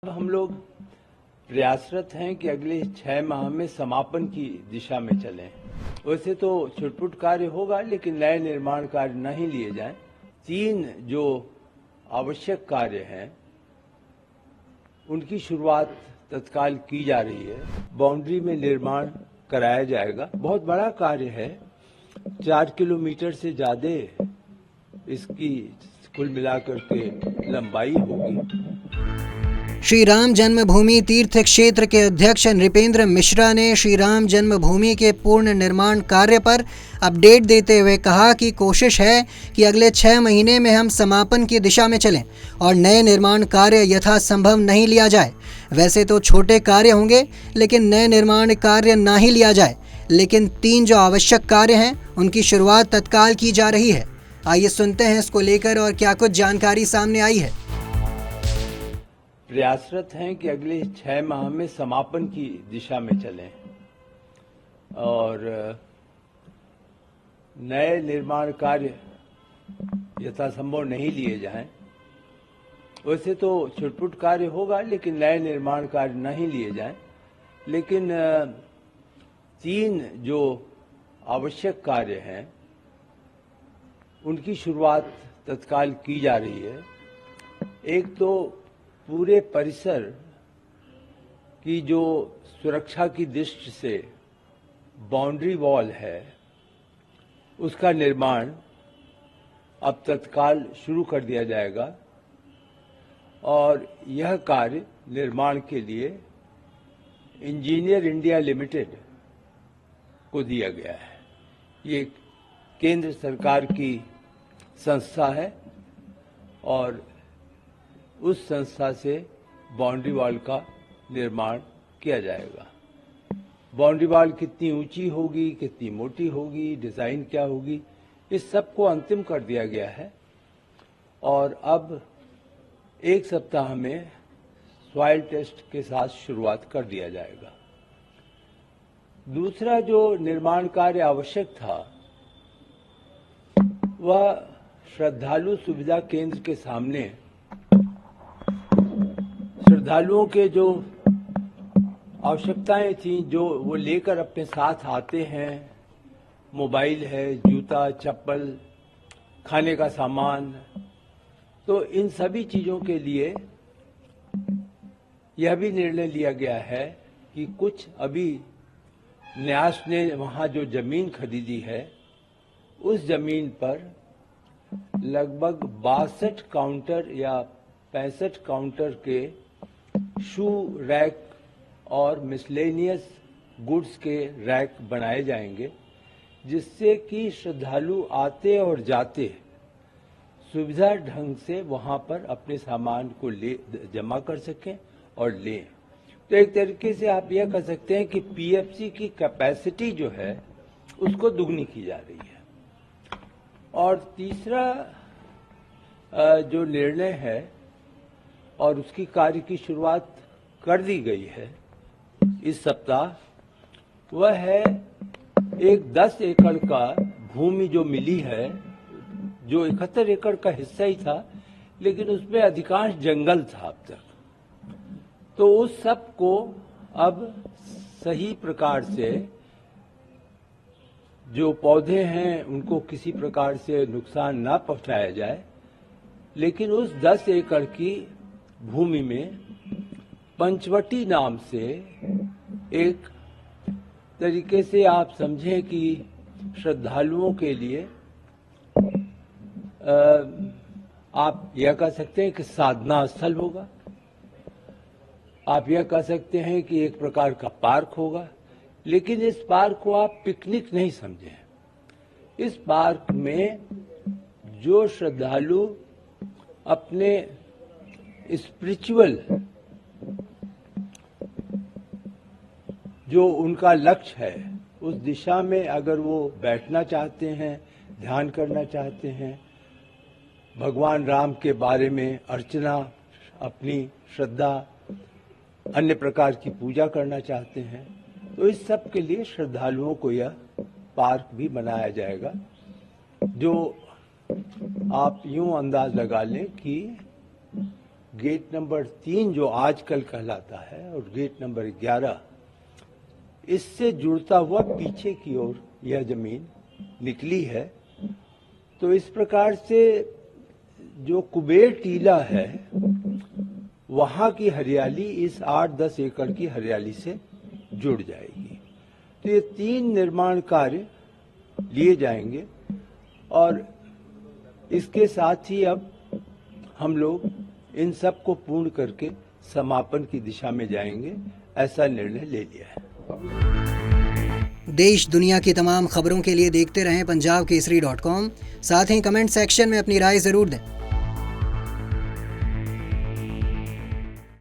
हम लोग प्रयासरत हैं कि अगले 6 माह में समापन की दिशा में चलें। वैसे तो छुटपुट कार्य होगा, लेकिन नए निर्माण कार्य नहीं लिए जाएं। 3 जो आवश्यक कार्य हैं उनकी शुरुआत तत्काल की जा रही है। बाउंड्री में निर्माण कराया जाएगा। बहुत बड़ा कार्य है, 4 किलोमीटर से ज्यादा इसकी कुल मिलाकर के लंबाई होगी। श्री राम जन्मभूमि तीर्थ क्षेत्र के अध्यक्ष नृपेंद्र मिश्रा ने श्री राम जन्मभूमि के पूर्ण निर्माण कार्य पर अपडेट देते हुए कहा कि कोशिश है कि अगले 6 महीने में हम समापन की दिशा में चलें और नए निर्माण कार्य यथासंभव नहीं लिया जाए। वैसे तो छोटे कार्य होंगे, लेकिन नए निर्माण कार्य ना ही लिया जाए, लेकिन 3 जो आवश्यक कार्य हैं उनकी शुरुआत तत्काल की जा रही है। आइए सुनते हैं इसको लेकर और क्या कुछ जानकारी सामने आई है। प्रयासरत हैं कि अगले 6 माह में समापन की दिशा में चलें और नए निर्माण कार्य यथासंभव नहीं लिए जाएं। वैसे तो छुटपुट कार्य होगा, लेकिन नए निर्माण कार्य नहीं लिए जाएं। लेकिन 3 जो आवश्यक कार्य हैं उनकी शुरुआत तत्काल की जा रही है। एक तो पूरे परिसर की जो सुरक्षा की दृष्टि से बाउंड्री वॉल है उसका निर्माण अब तत्काल शुरू कर दिया जाएगा और यह कार्य निर्माण के लिए इंजीनियर इंडिया लिमिटेड को दिया गया है। ये केंद्र सरकार की संस्था है और उस संस्था से बाउंड्री वॉल का निर्माण किया जाएगा। बाउंड्री वॉल कितनी ऊंची होगी, कितनी मोटी होगी, डिजाइन क्या होगी, इस सब को अंतिम कर दिया गया है और अब 1 सप्ताह में सॉइल टेस्ट के साथ शुरुआत कर दिया जाएगा। दूसरा जो निर्माण कार्य आवश्यक था वह श्रद्धालु सुविधा केंद्र के सामने श्रद्धालुओं के जो आवश्यकताएं थी, जो वो लेकर अपने साथ आते हैं, मोबाइल है, जूता, चप्पल, खाने का सामान, तो इन सभी चीजों के लिए यह भी निर्णय लिया गया है कि कुछ अभी न्यास ने वहां जो जमीन खरीदी है उस जमीन पर लगभग 62 काउंटर या 65 काउंटर के शू रैक और मिसलेनियस गुड्स के रैक बनाए जाएंगे, जिससे कि श्रद्धालु आते और जाते सुविधा ढंग से वहां पर अपने सामान को जमा कर सकें और लें। तो एक तरीके से आप यह कह सकते हैं कि पीएफसी की कैपेसिटी जो है उसको दुगनी की जा रही है। और तीसरा जो निर्णय है और उसकी कार्य की शुरुआत कर दी गई है इस सप्ताह, वह है एक 10 एकड़ का भूमि जो मिली है, जो 71 एकड़ का हिस्सा ही था, लेकिन उसमें अधिकांश जंगल था अब तक। तो उस सब को अब सही प्रकार से जो पौधे हैं उनको किसी प्रकार से नुकसान ना पहुंचाया जाए, लेकिन उस 10 एकड़ की भूमि में पंचवटी नाम से एक तरीके से आप समझें कि श्रद्धालुओं के लिए आप यह कह सकते हैं कि साधना स्थल होगा। आप यह कह सकते हैं कि एक प्रकार का पार्क होगा, लेकिन इस पार्क को आप पिकनिक नहीं समझें। इस पार्क में जो श्रद्धालु अपने स्पिरिचुअल जो उनका लक्ष्य है उस दिशा में अगर वो बैठना चाहते हैं, ध्यान करना चाहते हैं, भगवान राम के बारे में अर्चना, अपनी श्रद्धा, अन्य प्रकार की पूजा करना चाहते हैं, तो इस सब के लिए श्रद्धालुओं को यह पार्क भी बनाया जाएगा, जो आप यूं अंदाज लगा लें कि गेट नंबर 3 जो आजकल कहलाता है और गेट नंबर 11 इससे जुड़ता हुआ पीछे की ओर यह जमीन निकली है। तो इस प्रकार से जो कुबेर टीला है वहां की हरियाली इस 8-10 एकड़ की हरियाली से जुड़ जाएगी। तो ये 3 निर्माण कार्य लिए जाएंगे और इसके साथ ही अब हम लोग इन सब को पूर्ण करके समापन की दिशा में जाएंगे, ऐसा निर्णय ले लिया है। देश दुनिया की तमाम खबरों के लिए देखते रहें पंजाबकेसरी.com। साथ ही कमेंट सेक्शन में अपनी राय ज़रूर दें।